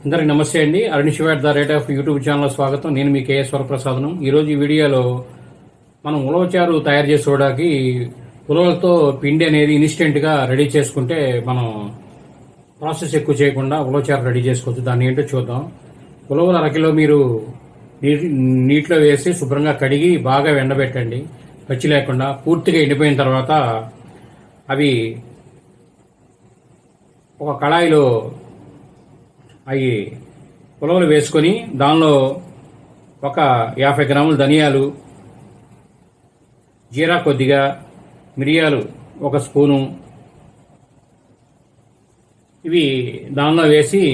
అందరికి నమస్తే అండి. Arunish the rate of YouTube channel స్వాగతం. నేను మీ కేఎస్ వరప్రసాదను. ఈరోజు ఈ వీడియోలో మనం ఉలవచారు తయారు చేసుకోవడానికి ఉలవలతో పిండి అనేది ఇన్స్టెంట్గా రెడీ చేసుకుంటే మనం ప్రాసెస్ ఎక్కువ చేయకుండా ఉలవచారు రెడీ చేసుకోవచ్చు. దాన్ని ఏంటో చూద్దాం. ఉలవలు అరకిలో మీరు నీటిలో వేసి శుభ్రంగా కడిగి బాగా ఎండబెట్టండి. పచ్చి లేకుండా పూర్తిగా ఎండిపోయిన తర్వాత అవి ఒక కళాయిలో అవి ఉలవలు వేసుకొని దానిలో ఒక 50 గ్రాములు ధనియాలు, జీరా కొద్దిగా, మిరియాలు 1 స్పూను ఇవి దానిలో వేసి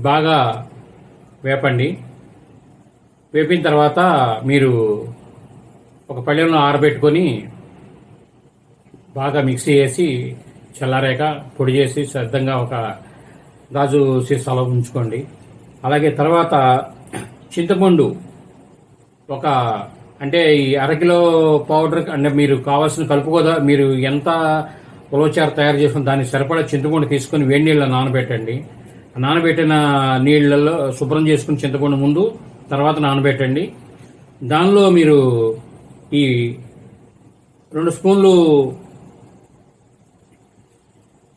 బాగా వేపండి. వేపిన తర్వాత మీరు ఒక పళ్ళెంలో ఆరబెట్టుకొని బాగా మిక్సీ చేసి చల్లారాక పొడి చేసి సిద్ధంగా ఒక గాజు సీసాలో ఉంచుకోండి. అలాగే తర్వాత చింతపండు అంటే ఈ అరకిలో పౌడర్ అంటే మీరు కావాల్సిన కలుపుకోదా మీరు ఎంత ఉలవచారు తయారు చేసుకుని దానికి సరిపడా చింతపండు తీసుకొని వేడి నీళ్ళలో నానబెట్టండి. నానబెట్టిన నీళ్ళల్లో శుభ్రం చేసుకుని చింతపండు ముందు తర్వాత నానబెట్టండి. దానిలో మీరు ఈ 2 స్పూన్లు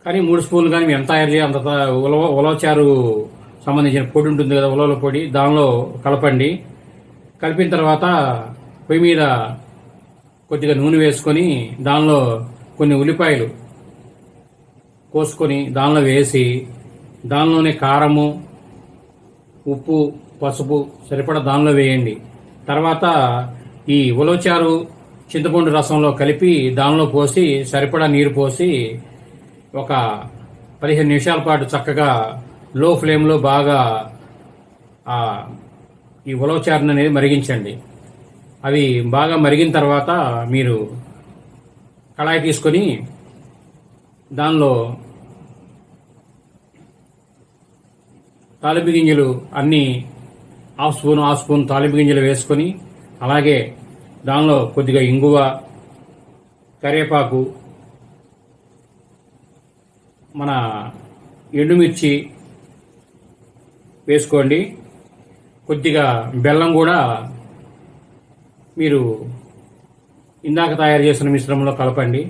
కానీ 3 స్పూన్లు కానీ ఎంత తయారు చేయాలి అంత ఉలవచారు సంబంధించిన పొడి ఉంటుంది కదా, ఉలవల పొడి, దానిలో కలపండి. కలిపిన తర్వాత పొయ్యి మీద కొద్దిగా నూనె వేసుకొని దానిలో కొన్ని ఉల్లిపాయలు కోసుకొని దానిలో వేసి దానిలోనే కారము, ఉప్పు, పసుపు సరిపడా దానిలో వేయండి. తర్వాత ఈ ఉలవచారు చింతపండు రసంలో కలిపి దానిలో పోసి సరిపడా నీరు పోసి ఒక 15 నిమిషాల పాటు చక్కగా లో ఫ్లేమ్లో బాగా ఈ ఉలవచారుని అనేది మరిగించండి. అవి బాగా మరిగిన తర్వాత మీరు కళాయి తీసుకొని దానిలో తాలింపు గింజలు అన్నీ హాఫ్ స్పూన్ తాలింపు గింజలు వేసుకొని అలాగే దానిలో కొద్దిగా ఇంగువ, కరివేపాకు, మన ఎండుమిర్చి వేసుకోండి. కొద్దిగా బెల్లం కూడా మీరు ఇందాక తయారు చేసిన మిశ్రమంలో కలపండి.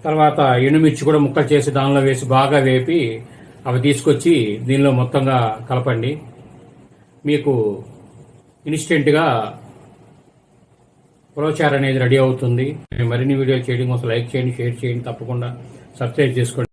తర్వాత ఎండుమిర్చి కూడా ముక్కలు చేసి దానిలో వేసి బాగా వేపి అవి తీసుకొచ్చి దీనిలో మొత్తంగా కలపండి. మీకు ఇన్స్టెంట్గా ఉలవచారు అనేది రెడీ అవుతుంది. మరిన్ని వీడియోలు చేయడం కోసం లైక్ చేయండి, షేర్ చేయండి, తప్పకుండా సబ్స్క్రైబ్ చేసుకోండి.